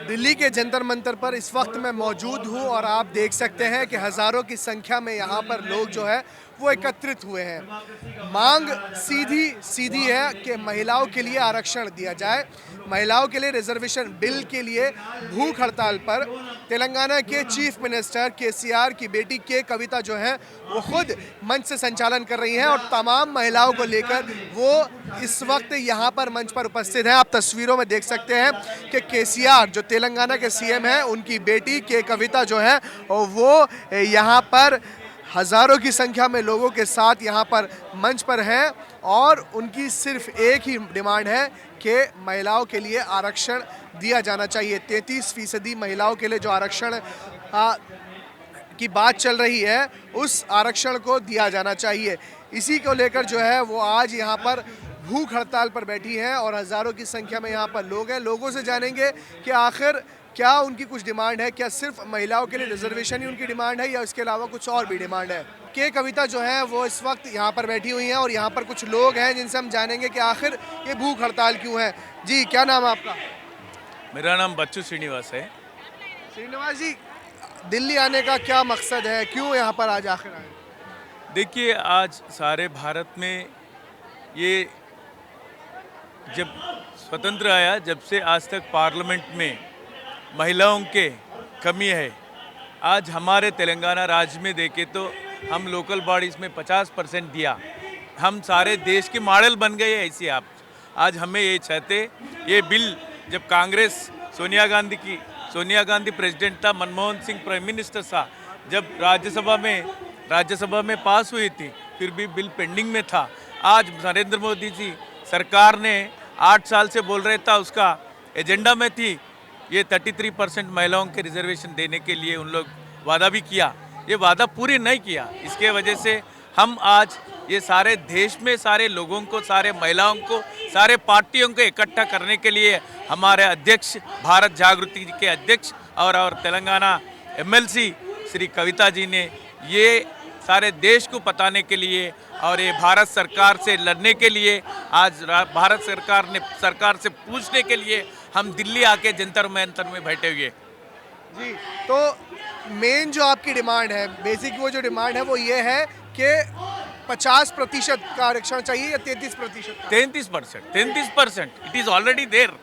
दिल्ली के जंतर मंतर पर इस वक्त मैं मौजूद हूं और आप देख सकते हैं कि हज़ारों की संख्या में यहां पर लोग जो है वो एकत्रित हुए हैं। मांग सीधी सीधी है कि महिलाओं के लिए आरक्षण दिया जाए। महिलाओं के लिए रिजर्वेशन बिल के लिए भूख हड़ताल पर तेलंगाना के चीफ मिनिस्टर केसीआर की बेटी के कविता जो है वो खुद मंच से संचालन कर रही हैं और तमाम महिलाओं को लेकर वो इस वक्त यहाँ पर मंच पर उपस्थित हैं। आप तस्वीरों में देख सकते हैं कि केसीआर जो तेलंगाना के सीएम हैं उनकी बेटी के कविता जो है वो यहाँ पर हज़ारों की संख्या में लोगों के साथ यहाँ पर मंच पर हैं और उनकी सिर्फ एक ही डिमांड है कि महिलाओं के लिए आरक्षण दिया जाना चाहिए। 33% महिलाओं के लिए जो आरक्षण की बात चल रही है उस आरक्षण को दिया जाना चाहिए। इसी को लेकर जो है वो आज यहाँ पर भूख हड़ताल पर बैठी हैं और हज़ारों की संख्या में यहाँ पर लोग हैं। लोगों से जानेंगे कि आखिर क्या उनकी कुछ डिमांड है, क्या सिर्फ महिलाओं के लिए रिजर्वेशन ही उनकी डिमांड है या इसके अलावा कुछ और भी डिमांड है। के कविता जो है वो इस वक्त यहाँ पर बैठी हुई हैं और यहाँ पर कुछ लोग हैं जिनसे हम जानेंगे कि आखिर ये भूख हड़ताल क्यों है। जी, क्या नाम है आपका? मेरा नाम बच्चू श्रीनिवास है। श्रीनिवास जी, दिल्ली आने का क्या मकसद है, क्यों यहाँ पर आज आखिर आए? देखिए, आज सारे भारत में ये जब स्वतंत्र आया, जब से आज तक पार्लियामेंट में महिलाओं के कमी है। आज हमारे तेलंगाना राज्य में देखें तो हम लोकल बॉडीज़ में 50% दिया। हम सारे देश के मॉडल बन गए ऐसे। आप आज हमें ये चाहते, ये बिल जब कांग्रेस सोनिया गांधी प्रेसिडेंट था, मनमोहन सिंह प्राइम मिनिस्टर था, जब राज्यसभा में पास हुई थी, फिर भी बिल पेंडिंग में था। आज नरेंद्र मोदी जी सरकार ने 8 साल से बोल रहे था, उसका एजेंडा में थी ये 33% महिलाओं के रिजर्वेशन देने के लिए उन लोग वादा भी किया, ये वादा पूरी नहीं किया। इसके वजह से हम आज ये सारे देश में सारे लोगों को, सारे महिलाओं को, सारे पार्टियों को इकट्ठा करने के लिए हमारे अध्यक्ष, भारत जागृति के अध्यक्ष और तेलंगाना एमएलसी श्री कविता जी ने ये सारे देश को बताने के लिए और ये भारत सरकार से लड़ने के लिए आज भारत सरकार से पूछने के लिए हम दिल्ली आके जंतर मंतर में बैठे हुए। जी, तो मेन जो आपकी डिमांड है, बेसिक वो जो डिमांड है वो ये है कि 50% का आरक्षण चाहिए या 33%? 33%। It is already there.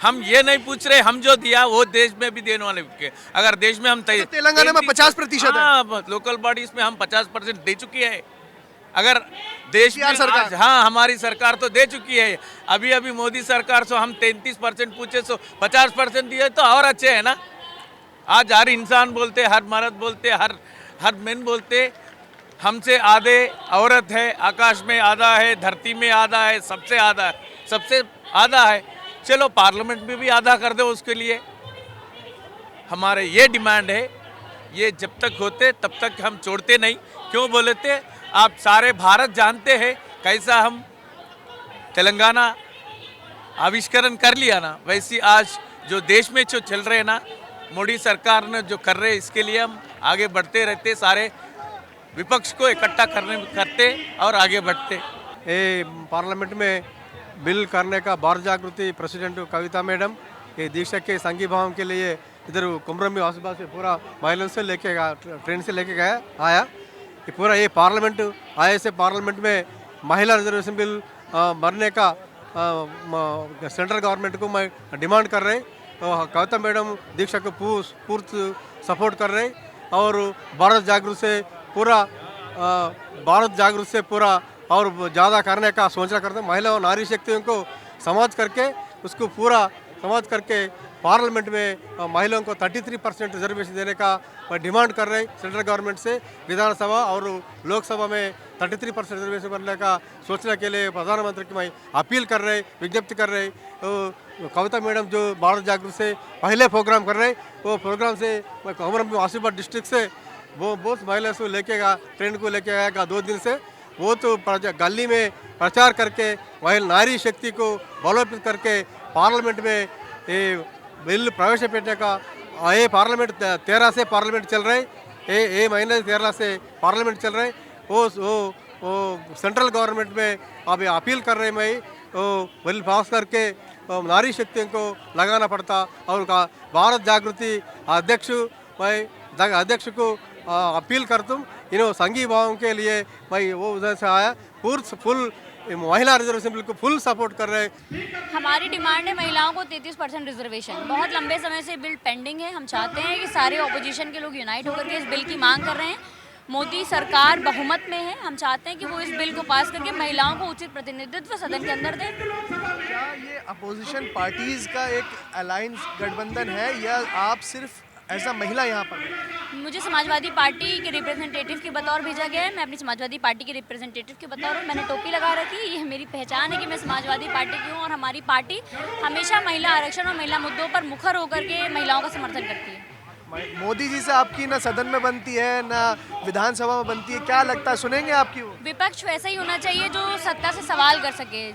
हम ये नहीं पूछ रहे, हम जो दिया वो देश में भी देने वाले के। अगर देश में हम तो तेलंगाना में 50% है, लोकल बॉडीज में हम 50% दे चुकी है। अगर देश में सरकार, हाँ हमारी सरकार तो दे चुकी है। अभी मोदी सरकार से हम 33% पूछे, सो 50% दिए तो और अच्छे है ना। आज हर इंसान बोलते, हर मर्द बोलते, हर मेन बोलते, हमसे आधे औरत है, आकाश में आधा है, धरती में आधा है, सबसे आधा है। चलो पार्लियामेंट में भी आधा कर दो उसके लिए। हमारे ये डिमांड है, ये जब तक होते तब तक हम छोड़ते नहीं। क्यों बोलते, आप सारे भारत जानते हैं कैसा हम तेलंगाना आविष्करण कर लिया ना, वैसे आज जो देश में जो चल रहे ना, मोदी सरकार ने जो कर रहे, इसके लिए हम आगे बढ़ते रहते, सारे विपक्ष को इकट्ठा करते और आगे बढ़ते। पार्लियामेंट में बिल करने का भारत जागृति प्रेसिडेंट कविता मैडम ये दीक्षा के संघी भाव के लिए इधर कुमरम में आसपास से पूरा महिलाओं से लेके गया, ट्रेन से लेके आया। ये पूरा ये पार्लियामेंट आए से पार्लियामेंट में महिला रिजर्वेशन बिल भरने का सेंट्रल गवर्नमेंट को मैं डिमांड कर रहे। तो कविता मैडम दीक्षा को पूर्ण सपोर्ट कर रहे और भारत जागरूक से पूरा और ज़्यादा करने का सोचना करते हैं। महिला और नारी शक्तियों को समाज करके उसको पूरा समाज करके पार्लियामेंट में महिलाओं को 33% रिजर्वेशन देने का डिमांड कर रहे हैं सेंट्रल गवर्नमेंट से। विधानसभा और लोकसभा में 33% रिजर्वेशन बनने का सोचने के लिए प्रधानमंत्री की मैं अपील कर रहे, विज्ञप्ति कर रहे। तो कविता मैडम जो भारत जागरूक से पहले प्रोग्राम कर रहे, वो प्रोग्राम से मैं कुमरम आसिफाबाद डिस्ट्रिक्ट से वो बहुत महिला को लेके गया, ट्रेन को लेके आएगा 2 दिन से। वो तो गली में प्रचार करके महिला नारी शक्ति को बलोपेत करके पार्लियामेंट में ये बिल प्रवेश करने का ये पार्लियामेंट 13 से पार्लियामेंट चल रहे, ये महीने 13 से पार्लियामेंट चल रहे। वो सेंट्रल गवर्नमेंट में अभी अपील कर रहे मैं बिल पास करके नारी शक्तियों को लगाना पड़ता। और का भारत जागृति अध्यक्ष मैं अध्यक्ष को अपील करता हूँ, इन्हों संघीय भावों के लिए मैं वो उधर से आया फुल महिला रिजर्वेशन बिल को फुल सपोर्ट कर रहे हैं। हमारी डिमांड है महिलाओं को 33% रिजर्वेशन। बहुत लंबे समय से बिल पेंडिंग है। हम चाहते हैं कि सारे ऑपोजिशन के लोग यूनाइट होकर के इस बिल की मांग कर रहे हैं। मोदी सरकार बहुमत में है, हम चाहते हैं कि वो इस बिल को पास करके महिलाओं को उचित प्रतिनिधित्व सदन के अंदर दें। क्या ये अपोजिशन पार्टीज का एक अलायंस गठबंधन है या आप सिर्फ ऐसा महिला यहाँ पर हैं? मुझे समाजवादी पार्टी के रिप्रेजेंटेटिव के बतौर भेजा गया है। मैं अपनी समाजवादी पार्टी के रिप्रेजेंटेटिव के बतौर हूँ। मैंने टोपी लगा रखी है, ये मेरी पहचान है कि मैं समाजवादी पार्टी की हूँ। और हमारी पार्टी हमेशा महिला आरक्षण और महिला मुद्दों पर मुखर होकर के महिलाओं का समर्थन करती है। मोदी जी से आपकी ना सदन में बनती है ना विधानसभा में बनती है, क्या लगता है सुनेंगे आपकी वो? विपक्ष वैसा ही होना चाहिए जो सत्ता से सवाल कर सके।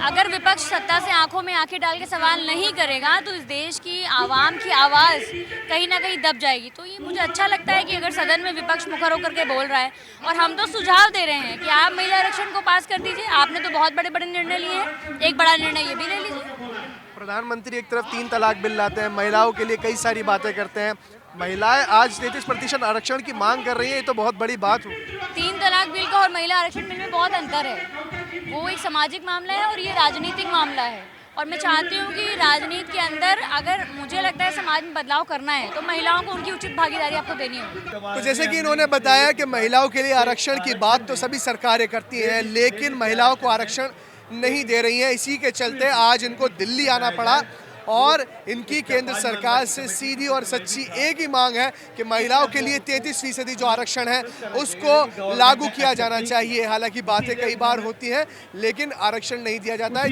अगर विपक्ष सत्ता से आंखों में आंखें डाल के सवाल नहीं करेगा तो इस देश की आवाम की आवाज़ कहीं ना कहीं दब जाएगी। तो ये मुझे अच्छा लगता है कि अगर सदन में विपक्ष मुखर होकर के बोल रहा है। और हम तो सुझाव दे रहे हैं कि आप महिला आरक्षण को पास कर दीजिए। आपने तो बहुत बड़े बड़े निर्णय लिए हैं, एक बड़ा निर्णय ये भी ले लीजिए। प्रधानमंत्री एक तरफ 3 तलाक बिल लाते हैं, महिलाओं के लिए कई सारी बातें करते हैं। महिलाएं आज 33% आरक्षण की मांग कर रही है, ये तो बहुत बड़ी बात हो। 3 तलाक बिल का और महिला आरक्षण बिल में बहुत अंतर है। वो एक सामाजिक मामला है और ये राजनीतिक मामला है। और मैं चाहती हूँ कि राजनीति के अंदर अगर मुझे लगता है समाज में बदलाव करना है तो महिलाओं को उनकी उचित भागीदारी आपको देनी होगी। तो जैसे कि इन्होंने बताया कि महिलाओं के लिए आरक्षण की बात तो सभी सरकारें करती हैं, लेकिन महिलाओं को आरक्षण नहीं दे रही हैं। इसी के चलते आज इनको दिल्ली आना पड़ा और इनकी केंद्र सरकार से सीधी और सच्ची एक ही मांग है कि महिलाओं के लिए 33% जो आरक्षण है उसको लागू किया जाना चाहिए। हालांकि बातें कई बार होती हैं लेकिन आरक्षण नहीं दिया जाता है,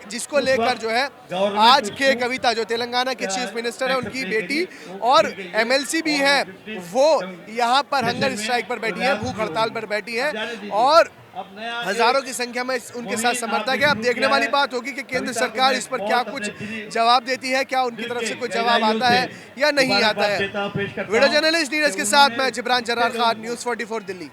जिसको लेकर जो है आज के कविता जो तेलंगाना के चीफ मिनिस्टर है उनकी बेटी और MLC भी है वो यहाँ पर हंगर स्ट्राइक पर बैठी है, भूख हड़ताल पर बैठी है और हजारों की संख्या में उनके साथ समर्थक है। अब देखने वाली बात होगी कि केंद्र सरकार इस पर क्या कुछ जवाब देती है, क्या उनकी तरफ से कोई जवाब आता है या नहीं आता है। वीडियो जर्नलिस्ट नीरज के साथ मैं जिब्रान जर्रार खान, न्यूज़ 44 दिल्ली।